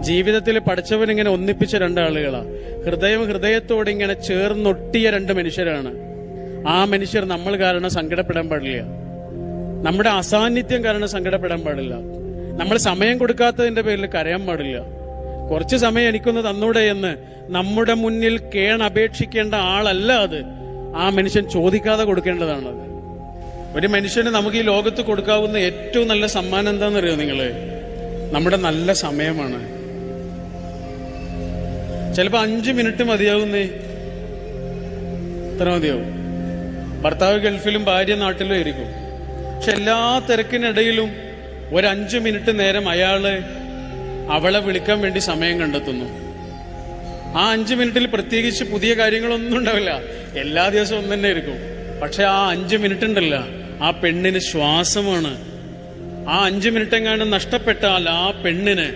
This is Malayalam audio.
ജീവിതത്തിൽ പഠിച്ചവൻ ഇങ്ങനെ ഒന്നിപ്പിച്ച രണ്ടാളുകളാ. ഹൃദയത്തോട് ഇങ്ങനെ ചേർന്നൊട്ടിയ രണ്ട് മനുഷ്യരാണ്. ആ മനുഷ്യർ നമ്മൾ കാരണം സങ്കടപ്പെടാൻ പാടില്ല. നമ്മുടെ അസാന്നിധ്യം കാരണം സങ്കടപ്പെടാൻ പാടില്ല. നമ്മൾ സമയം കൊടുക്കാത്തതിന്റെ പേരിൽ കരയാൻ പാടില്ല. കുറച്ച് സമയം എനിക്കൊന്ന് തന്നൂടെ എന്ന് നമ്മുടെ മുന്നിൽ കേണപേക്ഷിക്കേണ്ട ആളല്ല അത്. ആ മനുഷ്യൻ ചോദിക്കാതെ കൊടുക്കേണ്ടതാണത്. ഒരു മനുഷ്യന് നമുക്ക് ഈ ലോകത്ത് കൊടുക്കാവുന്ന ഏറ്റവും നല്ല സമ്മാനം എന്താണെന്നറിയോ നിങ്ങള്? നമ്മുടെ നല്ല സമയമാണ്. ചിലപ്പോ 5 മിനിറ്റ് മതിയാവുന്നേ. എത്ര മതിയാവും? ഭർത്താവ് ഗൾഫിലും ഭാര്യ നാട്ടിലും ആയിരിക്കും. പക്ഷെ എല്ലാ തിരക്കിനിടയിലും ഒരു 5 മിനിറ്റ് നേരം അയാള് അവളെ വിളിക്കാൻ വേണ്ടി സമയം കണ്ടെത്തുന്നു. ആ 5 മിനിറ്റിൽ പ്രത്യേകിച്ച് പുതിയ കാര്യങ്ങളൊന്നും ഉണ്ടാവില്ല. എല്ലാ ദിവസവും ഒന്നു തന്നെ ആയിരിക്കും. പക്ഷെ ആ 5 മിനിറ്റ് ഉണ്ടല്ല, ആ പെണ്ണിന് ശ്വാസമാണ്. ആ 5 മിനിറ്റ് എങ്ങാനും നഷ്ടപ്പെട്ടാൽ ആ പെണ്ണിന്